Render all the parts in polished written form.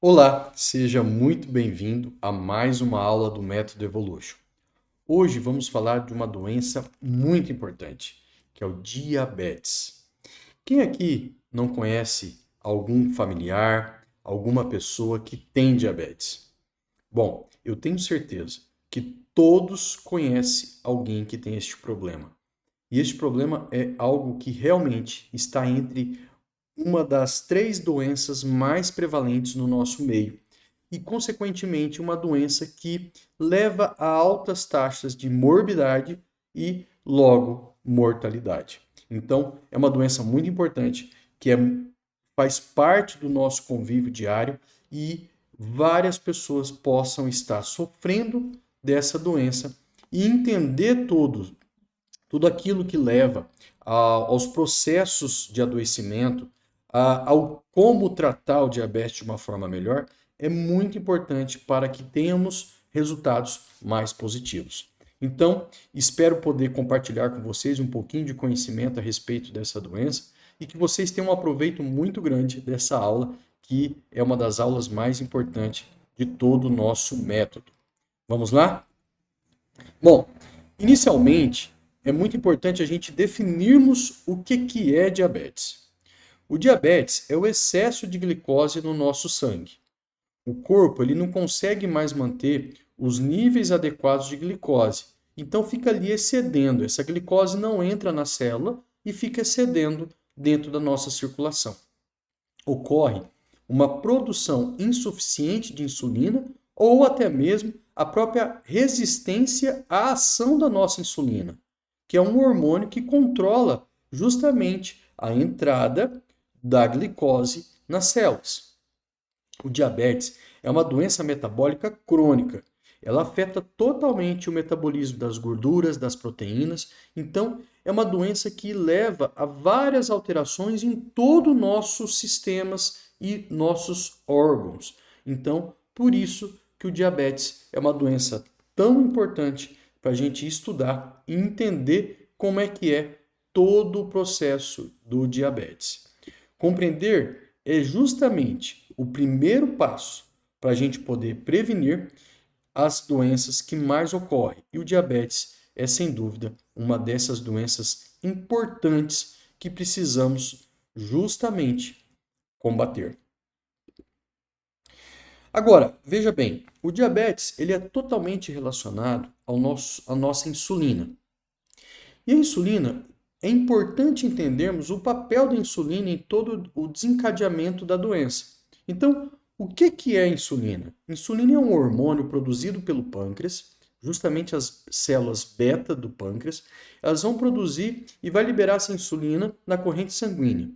Olá, seja muito bem-vindo a mais uma aula do Método Evolution. Hoje vamos falar de uma doença muito importante, que é o diabetes. Quem aqui não conhece algum familiar, alguma pessoa que tem diabetes? Bom, eu tenho certeza que todos conhecem alguém que tem este problema. E este problema é algo que realmente está entre uma das três doenças mais prevalentes no nosso meio e, consequentemente, uma doença que leva a altas taxas de morbidade e, logo, mortalidade. Então, é uma doença muito importante faz parte do nosso convívio diário e várias pessoas possam estar sofrendo dessa doença e entender tudo aquilo que leva aos processos de adoecimento, ao como tratar o diabetes de uma forma melhor, é muito importante para que tenhamos resultados mais positivos. Então, espero poder compartilhar com vocês um pouquinho de conhecimento a respeito dessa doença e que vocês tenham um aproveito muito grande dessa aula, que é uma das aulas mais importantes de todo o nosso método. Vamos lá? Bom, inicialmente é muito importante a gente definirmos o que é diabetes. O diabetes é o excesso de glicose no nosso sangue. O corpo ele não consegue mais manter os níveis adequados de glicose, então fica ali excedendo. Essa glicose não entra na célula e fica excedendo dentro da nossa circulação. Ocorre uma produção insuficiente de insulina ou até mesmo a própria resistência à ação da nossa insulina, que é um hormônio que controla justamente a entrada da glicose nas células. O diabetes é uma doença metabólica crônica. Ela afeta totalmente o metabolismo das gorduras, das proteínas. Então, é uma doença que leva a várias alterações em todo o nossos sistemas e nossos órgãos. Então, por isso que o diabetes é uma doença tão importante para a gente estudar e entender como é que é todo o processo do diabetes. Compreender é justamente o primeiro passo para a gente poder prevenir as doenças que mais ocorrem. E o diabetes é, sem dúvida, uma dessas doenças importantes que precisamos justamente combater. Agora, veja bem, o diabetes ele é totalmente relacionado à nossa insulina. E a insulina, é importante entendermos o papel da insulina em todo o desencadeamento da doença. Então, o que é a insulina? Insulina é um hormônio produzido pelo pâncreas, justamente as células beta do pâncreas, elas vão produzir e vai liberar essa insulina na corrente sanguínea.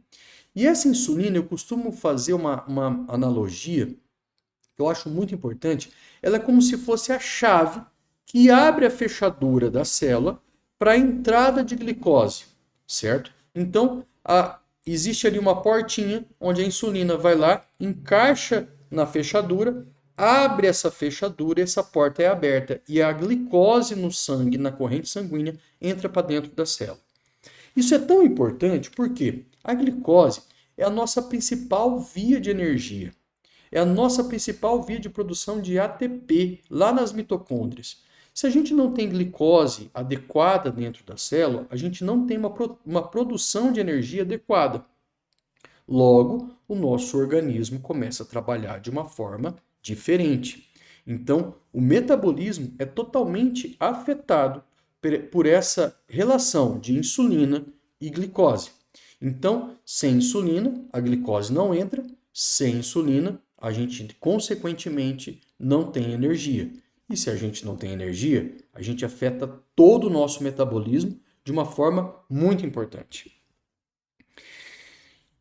E essa insulina, eu costumo fazer uma analogia que eu acho muito importante, ela é como se fosse a chave que abre a fechadura da célula para a entrada de glicose, certo? Então, existe ali uma portinha onde a insulina vai lá, encaixa na fechadura, abre essa fechadura, essa porta é aberta e a glicose no sangue, na corrente sanguínea, entra para dentro da célula. Isso é tão importante porque a glicose é a nossa principal via de energia. É a nossa principal via de produção de ATP lá nas mitocôndrias. Se a gente não tem glicose adequada dentro da célula, a gente não tem uma produção de energia adequada. Logo, o nosso organismo começa a trabalhar de uma forma diferente. Então, o metabolismo é totalmente afetado por essa relação de insulina e glicose. Então, sem insulina, a glicose não entra, sem insulina, a gente consequentemente não tem energia. E se a gente não tem energia, a gente afeta todo o nosso metabolismo de uma forma muito importante.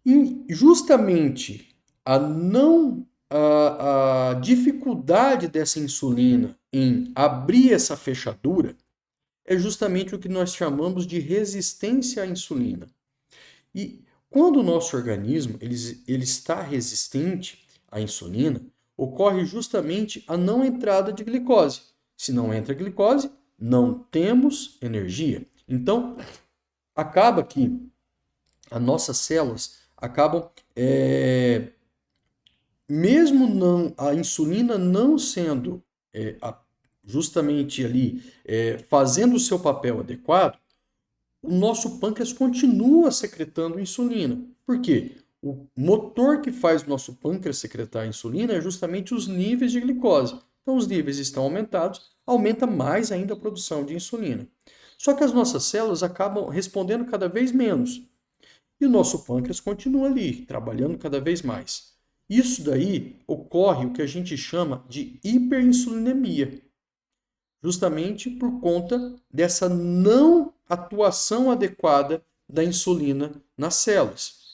E justamente a dificuldade dessa insulina em abrir essa fechadura é justamente o que nós chamamos de resistência à insulina. E quando o nosso organismo ele está resistente à insulina, ocorre justamente a não entrada de glicose. Se não entra glicose, não temos energia. Então, acaba que as nossas células acabam mesmo não a insulina não sendo justamente ali fazendo o seu papel adequado, o nosso pâncreas continua secretando insulina. Por quê? O motor que faz o nosso pâncreas secretar insulina é justamente os níveis de glicose. Então, os níveis estão aumentados, aumenta mais ainda a produção de insulina. Só que as nossas células acabam respondendo cada vez menos. E o nosso pâncreas continua ali, trabalhando cada vez mais. Isso daí ocorre o que a gente chama de hiperinsulinemia, justamente por conta dessa não atuação adequada da insulina nas células.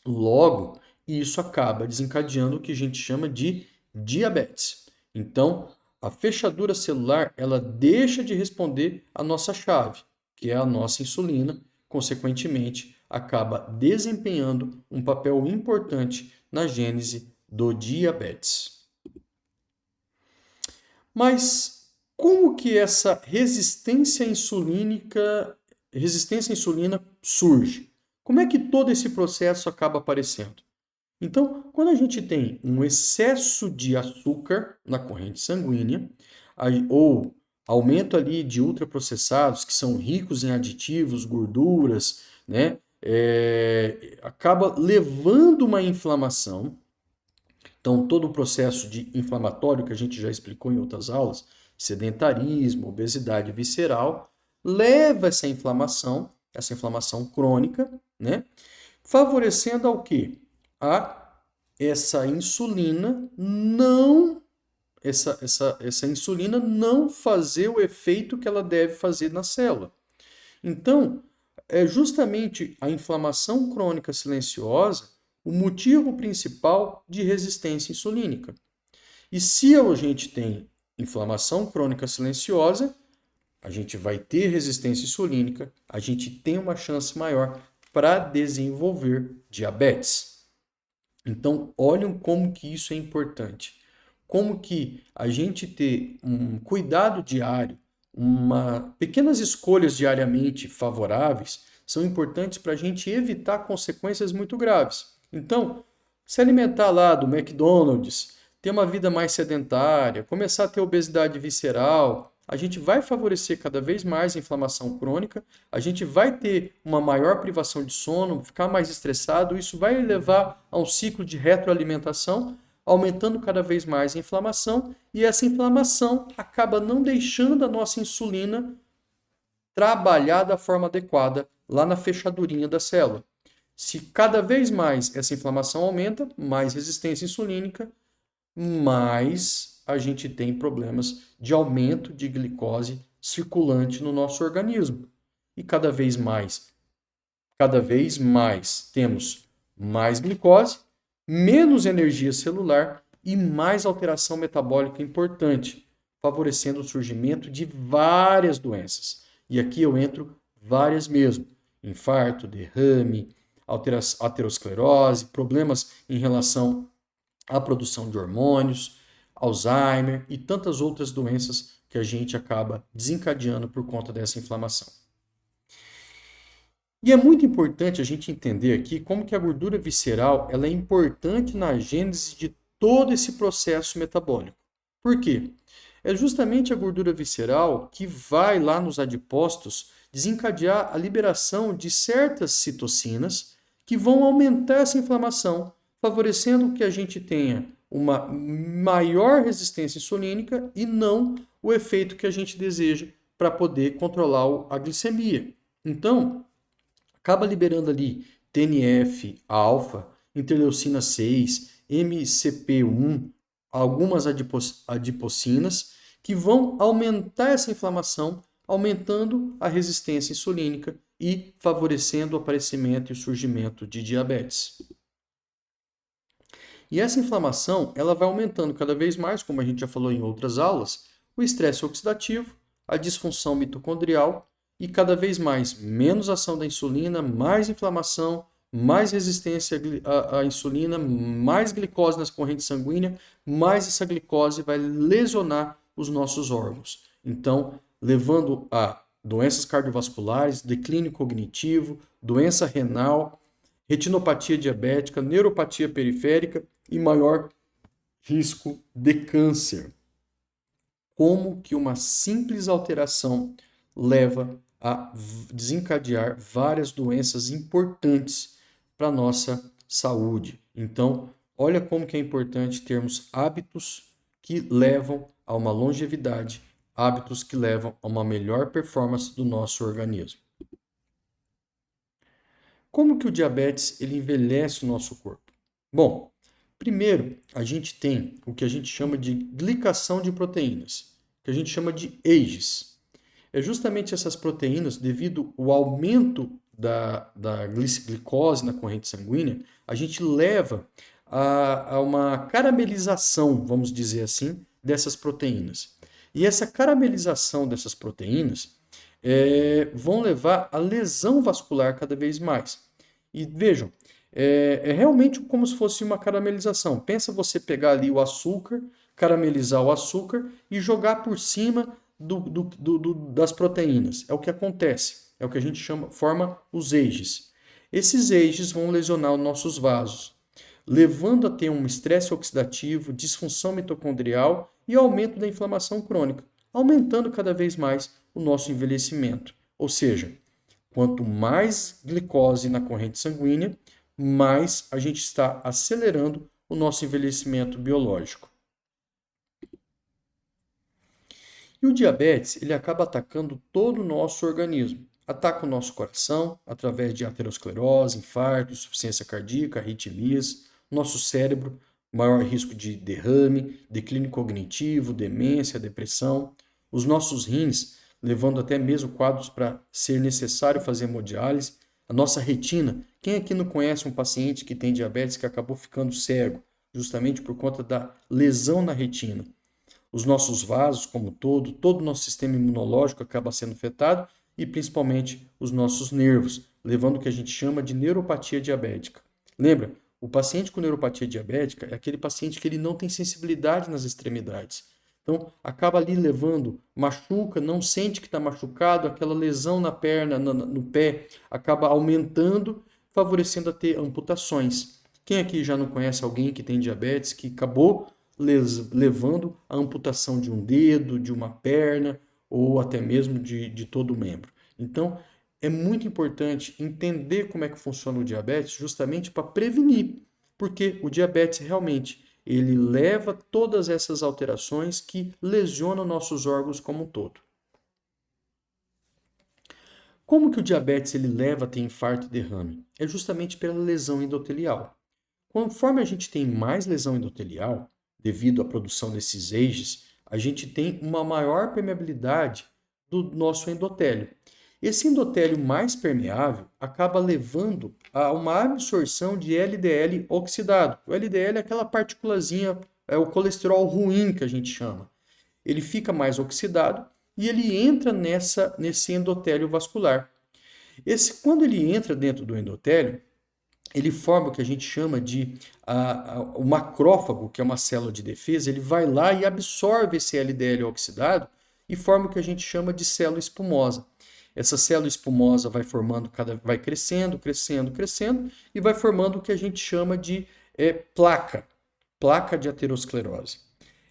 Logo, isso acaba desencadeando o que a gente chama de diabetes. Então, a fechadura celular, ela deixa de responder à nossa chave, que é a nossa insulina, consequentemente, acaba desempenhando um papel importante na gênese do diabetes. Mas como que essa resistência insulina surge? Como é que todo esse processo acaba aparecendo? Então, quando a gente tem um excesso de açúcar na corrente sanguínea, ou aumento ali de ultraprocessados, que são ricos em aditivos, gorduras, né? Acaba levando uma inflamação. Então, todo o processo de inflamatório que a gente já explicou em outras aulas, sedentarismo, obesidade visceral, leva essa inflamação crônica, né? Favorecendo ao quê? A essa insulina não essa insulina não fazer o efeito que ela deve fazer na célula. Então, é justamente a inflamação crônica silenciosa o motivo principal de resistência insulínica. E se a gente tem inflamação crônica silenciosa, a gente vai ter resistência insulínica, a gente tem uma chance maior para desenvolver diabetes. Então, olhem como que isso é importante. Como que a gente ter um cuidado diário, pequenas escolhas diariamente favoráveis, são importantes para a gente evitar consequências muito graves. Então, se alimentar lá do McDonald's, ter uma vida mais sedentária, começar a ter obesidade visceral, a gente vai favorecer cada vez mais a inflamação crônica, a gente vai ter uma maior privação de sono, ficar mais estressado, isso vai levar a um ciclo de retroalimentação, aumentando cada vez mais a inflamação, e essa inflamação acaba não deixando a nossa insulina trabalhar da forma adequada lá na fechadurinha da célula. Se cada vez mais essa inflamação aumenta, mais resistência insulínica, mais a gente tem problemas de aumento de glicose circulante no nosso organismo. E cada vez mais temos mais glicose, menos energia celular e mais alteração metabólica importante, favorecendo o surgimento de várias doenças. E aqui eu entro várias mesmo: infarto, derrame, aterosclerose, problemas em relação à produção de hormônios, Alzheimer e tantas outras doenças que a gente acaba desencadeando por conta dessa inflamação. E é muito importante a gente entender aqui como que a gordura visceral ela é importante na gênese de todo esse processo metabólico. Por quê? É justamente a gordura visceral que vai lá nos adipócitos desencadear a liberação de certas citocinas que vão aumentar essa inflamação, favorecendo que a gente tenha uma maior resistência insulínica e não o efeito que a gente deseja para poder controlar a glicemia. Então, acaba liberando ali TNF-alfa, interleucina 6, MCP1, algumas adipocinas, que vão aumentar essa inflamação, aumentando a resistência insulínica e favorecendo o aparecimento e o surgimento de diabetes. E essa inflamação, ela vai aumentando cada vez mais, como a gente já falou em outras aulas, o estresse oxidativo, a disfunção mitocondrial e cada vez mais menos ação da insulina, mais inflamação, mais resistência à insulina, mais glicose nas correntes sanguíneas, mais essa glicose vai lesionar os nossos órgãos. Então, levando a doenças cardiovasculares, declínio cognitivo, doença renal, retinopatia diabética, neuropatia periférica e maior risco de câncer. Como que uma simples alteração leva a desencadear várias doenças importantes para a nossa saúde. Então, olha como que é importante termos hábitos que levam a uma longevidade, hábitos que levam a uma melhor performance do nosso organismo. Como que o diabetes ele envelhece o nosso corpo? Bom, primeiro a gente tem o que a gente chama de glicação de proteínas, que a gente chama de AGEs. É justamente essas proteínas, devido ao aumento da glicose na corrente sanguínea, a gente leva a uma caramelização, vamos dizer assim, dessas proteínas. E essa caramelização dessas proteínas vão levar à lesão vascular cada vez mais. E vejam, é realmente como se fosse uma caramelização. Pensa você pegar ali o açúcar, caramelizar o açúcar e jogar por cima das proteínas. É o que acontece. É o que a gente chama, forma os eixos. Esses eixos vão lesionar os nossos vasos, levando a ter um estresse oxidativo, disfunção mitocondrial e aumento da inflamação crônica, aumentando cada vez mais o nosso envelhecimento. Ou seja, quanto mais glicose na corrente sanguínea, mais a gente está acelerando o nosso envelhecimento biológico. E o diabetes, ele acaba atacando todo o nosso organismo. Ataca o nosso coração através de aterosclerose, infarto, insuficiência cardíaca, arritmias, nosso cérebro, maior risco de derrame, declínio cognitivo, demência, depressão, os nossos rins, levando até mesmo quadros para ser necessário fazer hemodiálise, a nossa retina. Quem aqui não conhece um paciente que tem diabetes que acabou ficando cego, justamente por conta da lesão na retina? Os nossos vasos, como todo o nosso sistema imunológico acaba sendo afetado e principalmente os nossos nervos, levando o que a gente chama de neuropatia diabética. Lembra? O paciente com neuropatia diabética é aquele paciente que ele não tem sensibilidade nas extremidades. Então, acaba ali levando, machuca, não sente que está machucado, aquela lesão na perna, no pé, acaba aumentando, favorecendo a ter amputações. Quem aqui já não conhece alguém que tem diabetes, que acabou levando à amputação de um dedo, de uma perna, ou até mesmo de todo o membro? Então, é muito importante entender como é que funciona o diabetes justamente para prevenir, porque o diabetes realmente ele leva todas essas alterações que lesionam nossos órgãos como um todo. Como que o diabetes ele leva a ter infarto e derrame? É justamente pela lesão endotelial. Conforme a gente tem mais lesão endotelial, devido à produção desses AGEs, a gente tem uma maior permeabilidade do nosso endotélio. Esse endotélio mais permeável acaba levando a uma absorção de LDL oxidado. O LDL é aquela partículazinha, é o colesterol ruim que a gente chama. Ele fica mais oxidado e ele entra nesse endotélio vascular. Quando ele entra dentro do endotélio, ele forma o que a gente chama de o macrófago, que é uma célula de defesa, ele vai lá e absorve esse LDL oxidado e forma o que a gente chama de célula espumosa. Essa célula espumosa vai formando, vai crescendo, crescendo, crescendo e vai formando o que a gente chama de placa de aterosclerose.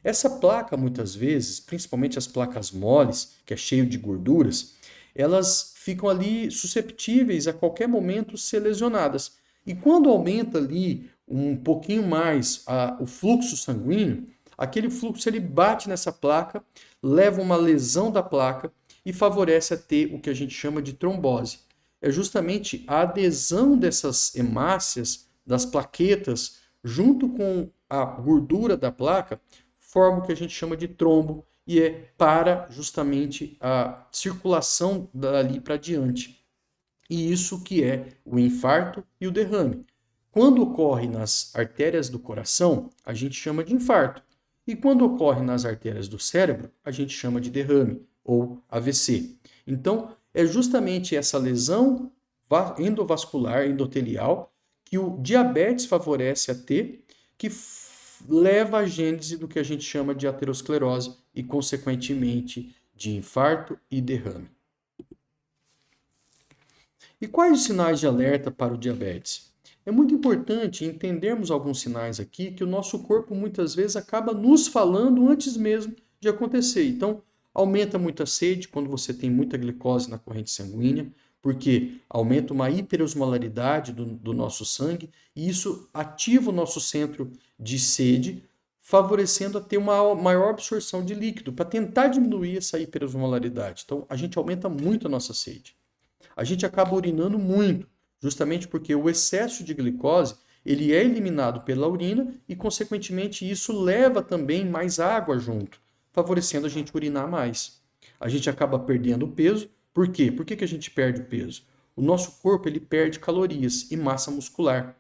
Essa placa, muitas vezes, principalmente as placas moles, que é cheio de gorduras, elas ficam ali susceptíveis a qualquer momento ser lesionadas. E quando aumenta ali um pouquinho mais o fluxo sanguíneo, aquele fluxo ele bate nessa placa, leva uma lesão da placa e favorece a ter o que a gente chama de trombose. É justamente a adesão dessas hemácias, das plaquetas, junto com a gordura da placa, forma o que a gente chama de trombo e para justamente a circulação dali para diante. E isso que é o infarto e o derrame. Quando ocorre nas artérias do coração, a gente chama de infarto. E quando ocorre nas artérias do cérebro, a gente chama de derrame ou AVC. Então, é justamente essa lesão endovascular, endotelial, que o diabetes favorece a ter, que leva à gênese do que a gente chama de aterosclerose e, consequentemente, de infarto e derrame. E quais os sinais de alerta para o diabetes? é muito importante entendermos alguns sinais aqui que o nosso corpo muitas vezes acaba nos falando antes mesmo de acontecer. Então, aumenta muito a sede quando você tem muita glicose na corrente sanguínea, porque aumenta uma hiperosmolaridade do nosso sangue e isso ativa o nosso centro de sede, favorecendo a ter uma maior absorção de líquido, para tentar diminuir essa hiperosmolaridade. Então, a gente aumenta muito a nossa sede. A gente acaba urinando muito, justamente porque o excesso de glicose ele é eliminado pela urina e, consequentemente, isso leva também mais água junto, favorecendo a gente urinar mais. A gente acaba perdendo peso. Por quê? Por que a gente perde o peso? O nosso corpo ele perde calorias e massa muscular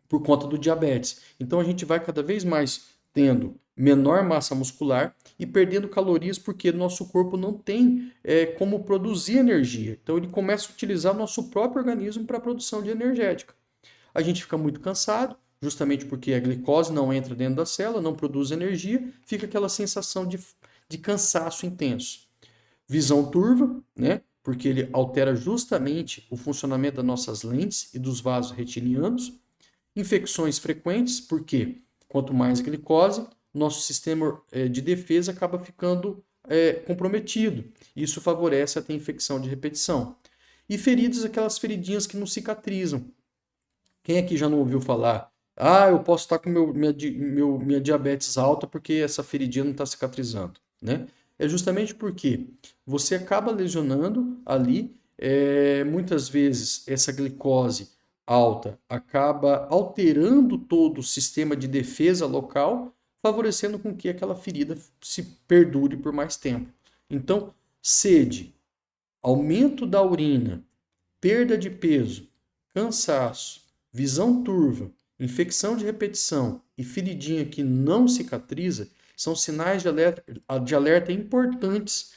por conta do diabetes. Então a gente vai cada vez mais tendo menor massa muscular e perdendo calorias porque nosso corpo não tem como produzir energia. Então ele começa a utilizar o nosso próprio organismo para a produção de energética. A gente fica muito cansado, justamente porque a glicose não entra dentro da célula, não produz energia, fica aquela sensação de cansaço intenso. Visão turva, né? Porque ele altera justamente o funcionamento das nossas lentes e dos vasos retinianos. Infecções frequentes, porque quanto mais glicose, nosso sistema de defesa acaba ficando comprometido. Isso favorece a ter infecção de repetição. E feridas, aquelas feridinhas que não cicatrizam. Quem aqui já não ouviu falar? Ah, eu posso estar com minha diabetes alta porque essa feridinha não está cicatrizando, né? É justamente porque você acaba lesionando ali, muitas vezes essa glicose alta acaba alterando todo o sistema de defesa local, favorecendo com que aquela ferida se perdure por mais tempo. Então, sede, aumento da urina, perda de peso, cansaço, visão turva, infecção de repetição e feridinha que não cicatriza são sinais de alerta importantes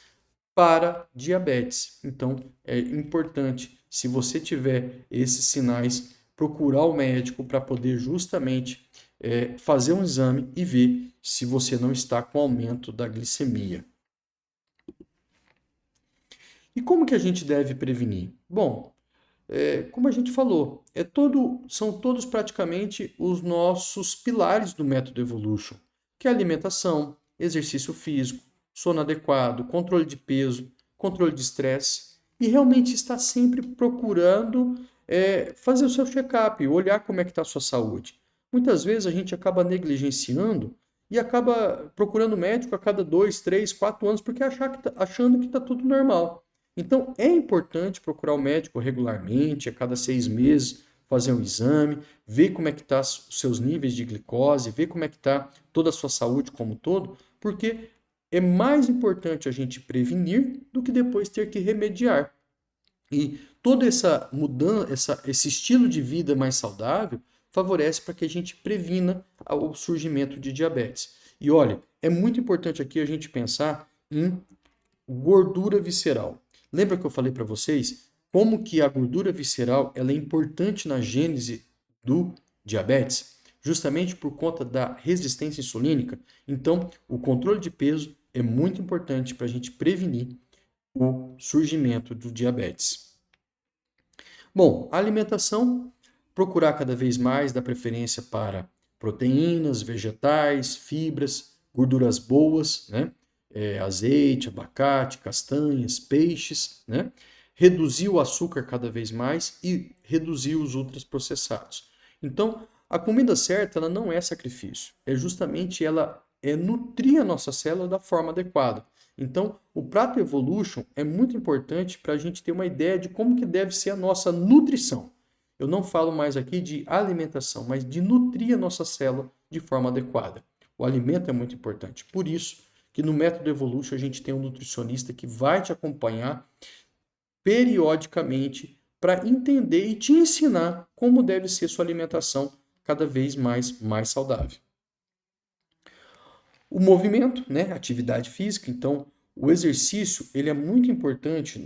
para diabetes. Então, é importante, se você tiver esses sinais, procurar o médico para poder justamente fazer um exame e ver se você não está com aumento da glicemia. E como que a gente deve prevenir? Bom, como a gente falou, são todos praticamente os nossos pilares do método Evolution, que é alimentação, exercício físico, sono adequado, controle de peso, controle de estresse, e realmente estar sempre procurando fazer o seu check-up, olhar como é que está a sua saúde. Muitas vezes a gente acaba negligenciando e acaba procurando médico a cada 2, 3, 4 anos porque achando que está tudo normal. Então, é importante procurar o médico regularmente, a cada 6 meses, fazer um exame, ver como é que estão os seus níveis de glicose, ver como é que está toda a sua saúde como um todo, porque é mais importante a gente prevenir do que depois ter que remediar. E toda essa mudança, esse estilo de vida mais saudável, favorece para que a gente previna o surgimento de diabetes. E olha, é muito importante aqui a gente pensar em gordura visceral. Lembra que eu falei para vocês como que a gordura visceral ela é importante na gênese do diabetes? Justamente por conta da resistência insulínica. Então, o controle de peso é muito importante para a gente prevenir o surgimento do diabetes. Bom, a alimentação, procurar cada vez mais dar preferência para proteínas, vegetais, fibras, gorduras boas, né? Azeite, abacate, castanhas, peixes, né? Reduzir o açúcar cada vez mais e reduzir os ultraprocessados. Então, a comida certa ela não é sacrifício, é justamente ela nutrir a nossa célula da forma adequada. Então, o prato Evolution é muito importante para a gente ter uma ideia de como que deve ser a nossa nutrição. Eu não falo mais aqui de alimentação, mas de nutrir a nossa célula de forma adequada. O alimento é muito importante. Por isso que no método Evolution a gente tem um nutricionista que vai te acompanhar periodicamente para entender e te ensinar como deve ser sua alimentação cada vez mais saudável. O movimento, né, atividade física, então o exercício ele é muito importante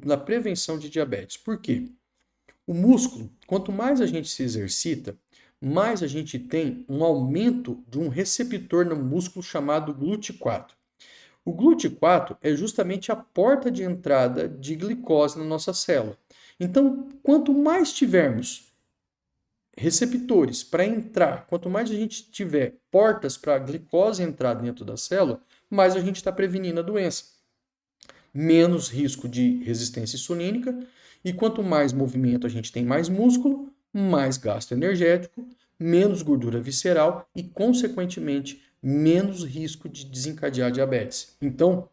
na prevenção de diabetes. Por quê? O músculo, quanto mais a gente se exercita, mais a gente tem um aumento de um receptor no músculo chamado GLUT4. O GLUT4 é justamente a porta de entrada de glicose na nossa célula. Então, quanto mais tivermos receptores para entrar, quanto mais a gente tiver portas para a glicose entrar dentro da célula, mais a gente está prevenindo a doença. Menos risco de resistência insulínica, e quanto mais movimento a gente tem, mais músculo, mais gasto energético, menos gordura visceral e, consequentemente, menos risco de desencadear diabetes. Então,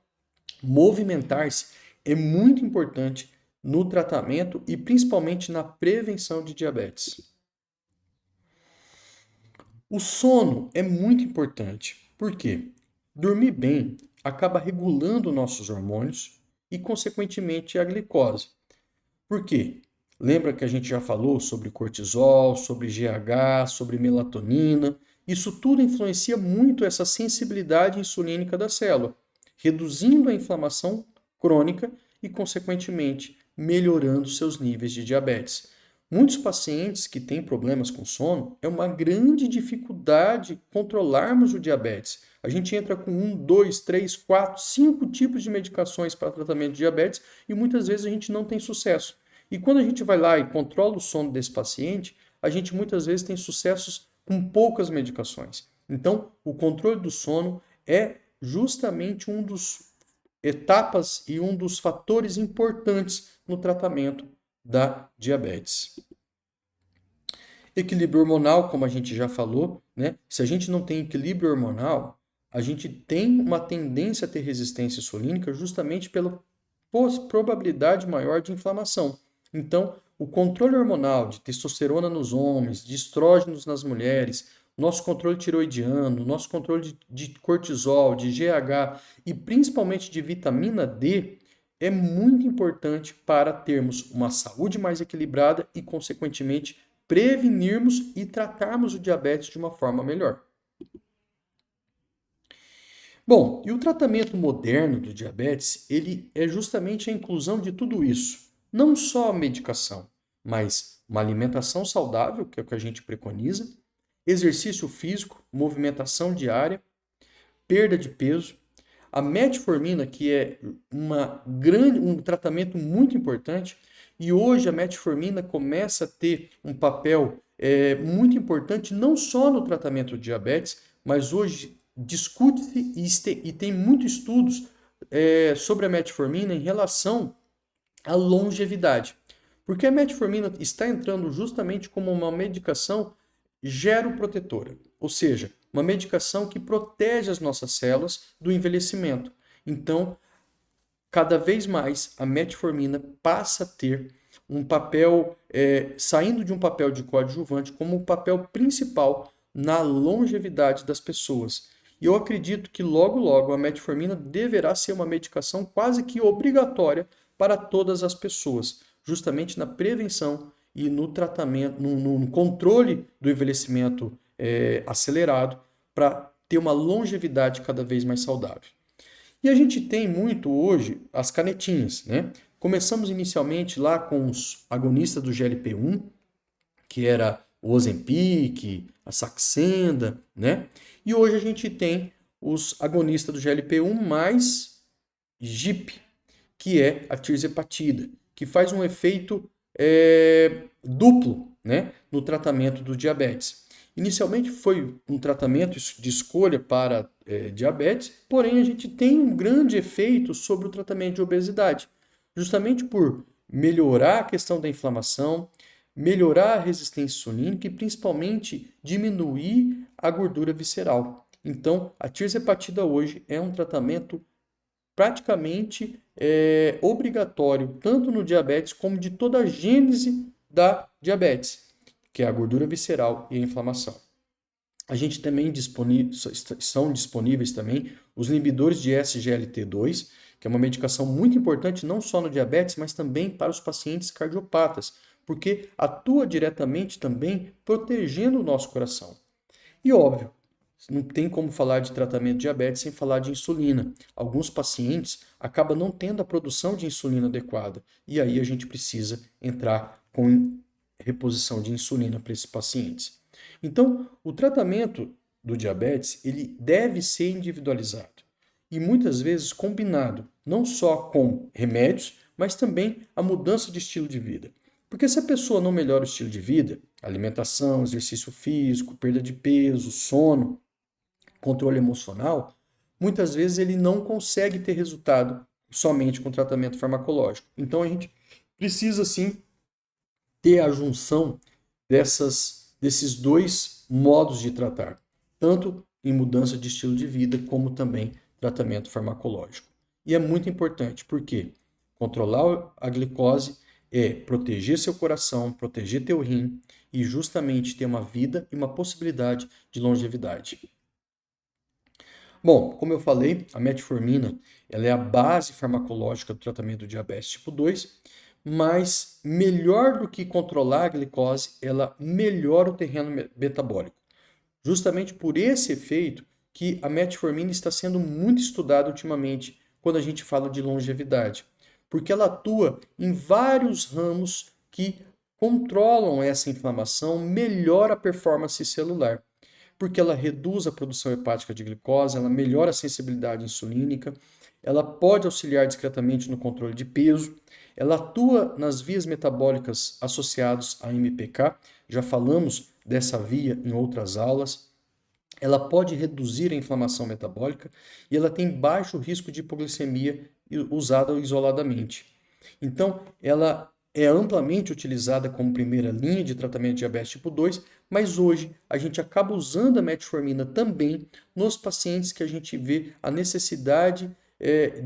movimentar-se é muito importante no tratamento e principalmente na prevenção de diabetes. O sono é muito importante. Por quê? Dormir bem acaba regulando nossos hormônios e, consequentemente, a glicose. Por quê? Lembra que a gente já falou sobre cortisol, sobre GH, sobre melatonina? Isso tudo influencia muito essa sensibilidade insulínica da célula, reduzindo a inflamação crônica e, consequentemente, melhorando seus níveis de diabetes. Muitos pacientes que têm problemas com sono, é uma grande dificuldade controlarmos o diabetes. A gente entra com 1, 2, 3, 4, 5 tipos de medicações para tratamento de diabetes e muitas vezes a gente não tem sucesso. E quando a gente vai lá e controla o sono desse paciente, a gente muitas vezes tem sucessos com poucas medicações. Então, o controle do sono é justamente um dos etapas e um dos fatores importantes no tratamento da diabetes. Equilíbrio hormonal, como a gente já falou, né? Se a gente não tem equilíbrio hormonal, a gente tem uma tendência a ter resistência insulínica justamente pela probabilidade maior de inflamação. Então, o controle hormonal de testosterona nos homens, de estrógenos nas mulheres, nosso controle tiroidiano, nosso controle de cortisol, de GH e principalmente de vitamina D é muito importante para termos uma saúde mais equilibrada e, consequentemente, prevenirmos e tratarmos o diabetes de uma forma melhor. Bom, e o tratamento moderno do diabetes, ele é justamente a inclusão de tudo isso. Não só a medicação, mas uma alimentação saudável, que é o que a gente preconiza, exercício físico, movimentação diária, perda de peso, a metformina, que é um tratamento muito importante, e hoje a metformina começa a ter um papel muito importante, não só no tratamento do diabetes, mas hoje discute-se e tem muitos estudos sobre a metformina em relação à longevidade. Porque a metformina está entrando justamente como uma medicação geroprotetora, ou seja, uma medicação que protege as nossas células do envelhecimento. Então, cada vez mais a metformina passa a ter um papel, saindo de um papel de coadjuvante, como um papel principal na longevidade das pessoas. E eu acredito que logo, logo a metformina deverá ser uma medicação quase que obrigatória para todas as pessoas, justamente na prevenção e no tratamento, no controle do envelhecimento acelerado, para ter uma longevidade cada vez mais saudável. E a gente tem muito hoje as canetinhas, né? Começamos inicialmente lá com os agonistas do GLP-1, que era o Ozempic, a Saxenda, né? E hoje a gente tem os agonistas do GLP-1 mais GIP, que é a tirzepatida, que faz um efeito duplo, né, no tratamento do diabetes. Inicialmente foi um tratamento de escolha para diabetes, porém a gente tem um grande efeito sobre o tratamento de obesidade, justamente por melhorar a questão da inflamação, melhorar a resistência insulínica e principalmente diminuir a gordura visceral. Então, a tirzepatida hoje é um tratamento praticamente obrigatório, tanto no diabetes como de toda a gênese da diabetes, que é a gordura visceral e a inflamação. A gente também são disponíveis também os inibidores de SGLT2, que é uma medicação muito importante não só no diabetes, mas também para os pacientes cardiopatas, porque atua diretamente também protegendo o nosso coração. E óbvio, não tem como falar de tratamento de diabetes sem falar de insulina. Alguns pacientes acabam não tendo a produção de insulina adequada. E aí a gente precisa entrar com reposição de insulina para esses pacientes. Então, o tratamento do diabetes, ele deve ser individualizado. E muitas vezes combinado, não só com remédios, mas também a mudança de estilo de vida. Porque se a pessoa não melhora o estilo de vida, alimentação, exercício físico, perda de peso, sono, controle emocional, muitas vezes ele não consegue ter resultado somente com tratamento farmacológico. Então a gente precisa sim ter a junção desses dois modos de tratar, tanto em mudança de estilo de vida, como também tratamento farmacológico. E é muito importante, porque controlar a glicose é proteger seu coração, proteger teu rim e justamente ter uma vida e uma possibilidade de longevidade. Bom, como eu falei, a metformina ela é a base farmacológica do tratamento do diabetes tipo 2, mas melhor do que controlar a glicose, ela melhora o terreno metabólico. Justamente por esse efeito que a metformina está sendo muito estudada ultimamente quando a gente fala de longevidade, porque ela atua em vários ramos que controlam essa inflamação, melhora a performance celular, porque ela reduz a produção hepática de glicose, ela melhora a sensibilidade insulínica, ela pode auxiliar discretamente no controle de peso, ela atua nas vias metabólicas associadas a MPK, já falamos dessa via em outras aulas. Ela pode reduzir a inflamação metabólica e ela tem baixo risco de hipoglicemia usada isoladamente. Então, ela é amplamente utilizada como primeira linha de tratamento de diabetes tipo 2, mas hoje a gente acaba usando a metformina também nos pacientes que a gente vê a necessidade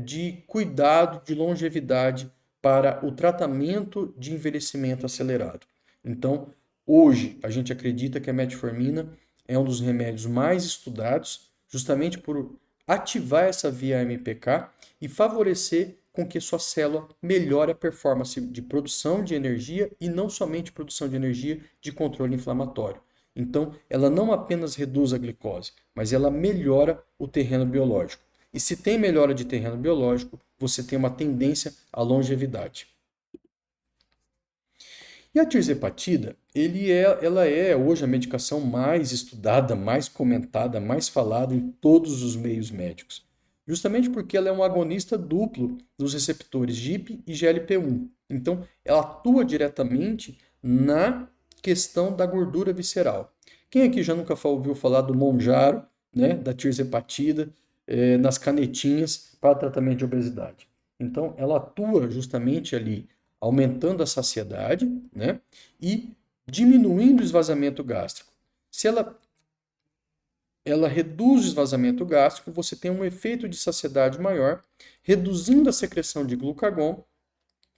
de cuidado de longevidade para o tratamento de envelhecimento acelerado. Então, hoje a gente acredita que a metformina é um dos remédios mais estudados, justamente por ativar essa via MPK e favorecer com que sua célula melhore a performance de produção de energia e não somente produção de energia de controle inflamatório. Então, ela não apenas reduz a glicose, mas ela melhora o terreno biológico. E se tem melhora de terreno biológico, você tem uma tendência à longevidade. E a tirzepatida, ela é hoje a medicação mais estudada, mais comentada, mais falada em todos os meios médicos. Justamente porque ela é um agonista duplo dos receptores GIP e GLP-1. Então, ela atua diretamente na questão da gordura visceral. Quem aqui já nunca ouviu falar do Mounjaro, né, da tirzepatida, nas canetinhas para tratamento de obesidade? Então, ela atua justamente ali aumentando a saciedade, né? E diminuindo o esvaziamento gástrico. Se ela reduz o esvaziamento gástrico, você tem um efeito de saciedade maior, reduzindo a secreção de glucagon,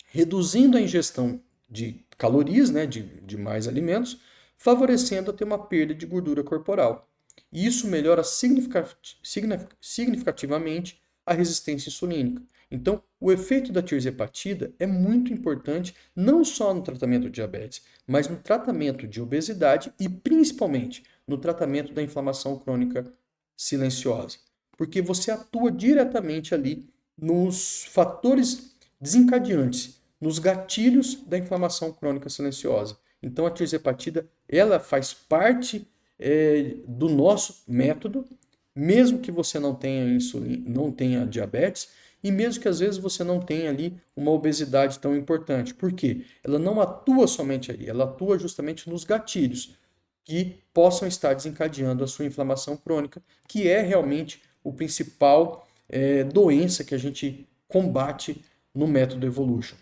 reduzindo a ingestão de calorias, né, de mais alimentos, favorecendo a ter uma perda de gordura corporal. E isso melhora significativamente a resistência insulínica. Então, o efeito da tirzepatida é muito importante não só no tratamento de diabetes, mas no tratamento de obesidade e principalmente no tratamento da inflamação crônica silenciosa, porque você atua diretamente ali nos fatores desencadeantes, nos gatilhos da inflamação crônica silenciosa. Então, a tirzepatida, ela faz parte do nosso método, mesmo que você não tenha insulina, não tenha diabetes, e mesmo que às vezes você não tenha ali uma obesidade tão importante. Por quê? Ela não atua somente ali, ela atua justamente nos gatilhos que possam estar desencadeando a sua inflamação crônica, que é realmente o principal doença que a gente combate no método Evolution.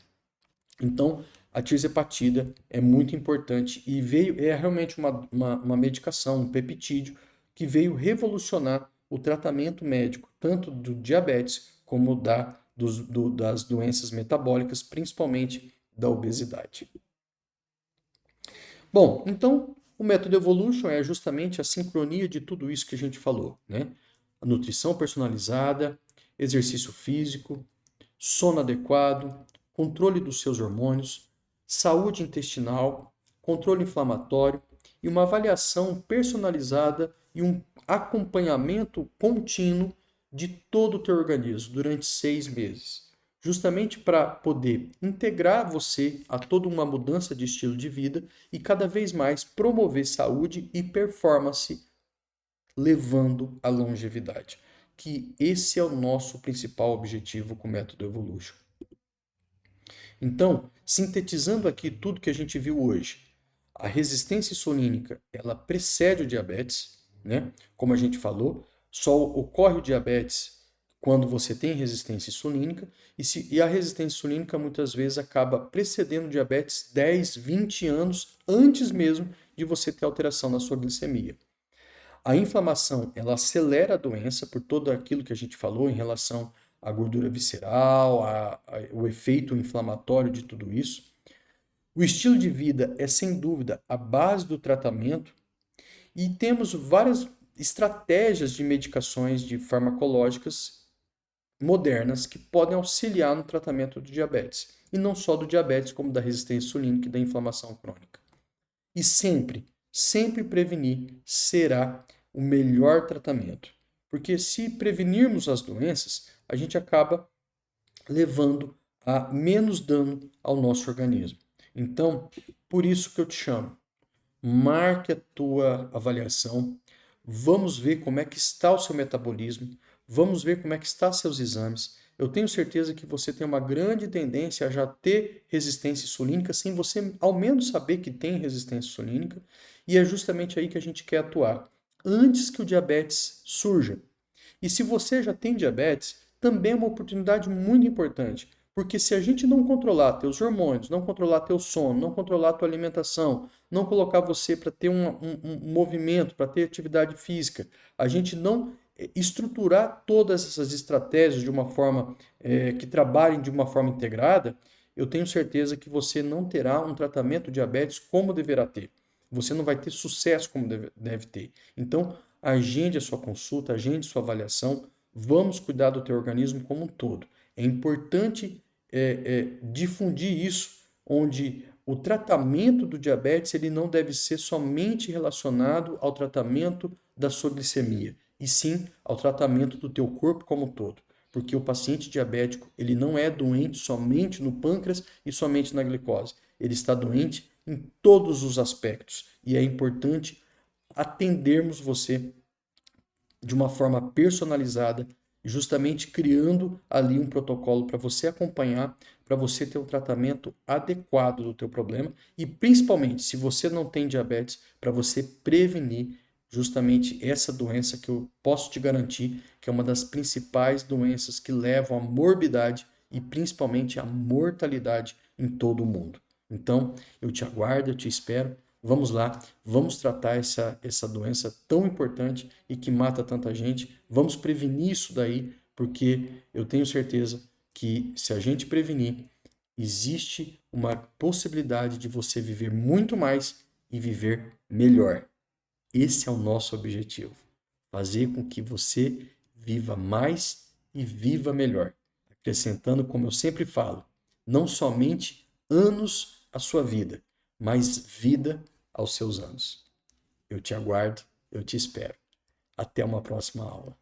Então, a tirzepatida é muito importante e é realmente uma medicação, um peptídeo, que veio revolucionar o tratamento médico, tanto do diabetes como das doenças metabólicas, principalmente da obesidade. Bom, então o método Evolution é justamente a sincronia de tudo isso que a gente falou, né? A nutrição personalizada, exercício físico, sono adequado, controle dos seus hormônios, saúde intestinal, controle inflamatório e uma avaliação personalizada e um acompanhamento contínuo de todo o teu organismo durante 6 meses. Justamente para poder integrar você a toda uma mudança de estilo de vida e cada vez mais promover saúde e performance, levando à longevidade. Que esse é o nosso principal objetivo com o método Evolution. Então, sintetizando aqui tudo que a gente viu hoje, a resistência insulínica, ela precede o diabetes, né? Como a gente falou, só ocorre o diabetes quando você tem resistência insulínica, e a resistência insulínica muitas vezes acaba precedendo o diabetes 10, 20 anos antes mesmo de você ter alteração na sua glicemia. A inflamação, ela acelera a doença por tudo aquilo que a gente falou em relação à gordura visceral, o efeito inflamatório de tudo isso. O estilo de vida é, sem dúvida, a base do tratamento e temos várias estratégias de medicações de farmacológicas modernas que podem auxiliar no tratamento do diabetes. E não só do diabetes, como da resistência insulínica e da inflamação crônica. E sempre prevenir será o melhor tratamento. Porque se prevenirmos as doenças, a gente acaba levando a menos dano ao nosso organismo. Então, por isso que eu te chamo. Marque a tua avaliação. Vamos ver como é que está o seu metabolismo. Vamos ver como é que estão seus exames. Eu tenho certeza que você tem uma grande tendência a já ter resistência insulínica sem você ao menos saber que tem resistência insulínica. E é justamente aí que a gente quer atuar, antes que o diabetes surja. E se você já tem diabetes, também é uma oportunidade muito importante, porque se a gente não controlar teus hormônios, não controlar teu sono, não controlar tua alimentação, não colocar você para ter um movimento, para ter atividade física, a gente não estruturar todas essas estratégias de uma forma que trabalhem de uma forma integrada, eu tenho certeza que você não terá um tratamento diabetes como deverá ter. Você não vai ter sucesso como deve ter. Então, agende a sua consulta, agende sua avaliação, vamos cuidar do teu organismo como um todo. É importante difundir isso, onde o tratamento do diabetes ele não deve ser somente relacionado ao tratamento da sua glicemia, e sim ao tratamento do teu corpo como um todo. Porque o paciente diabético ele não é doente somente no pâncreas e somente na glicose. Ele está doente em todos os aspectos. E é importante atendermos você de uma forma personalizada, justamente criando ali um protocolo para você acompanhar, para você ter um tratamento adequado do teu problema e principalmente, se você não tem diabetes, para você prevenir justamente essa doença que eu posso te garantir que é uma das principais doenças que levam à morbidade e principalmente à mortalidade em todo o mundo. Então, eu te aguardo, eu te espero. Vamos lá, vamos tratar essa doença tão importante e que mata tanta gente. Vamos prevenir isso daí, porque eu tenho certeza que se a gente prevenir, existe uma possibilidade de você viver muito mais e viver melhor. Esse é o nosso objetivo. Fazer com que você viva mais e viva melhor. Acrescentando, como eu sempre falo, não somente anos à sua vida, mas vida aos seus anos. Eu te aguardo, eu te espero. Até uma próxima aula.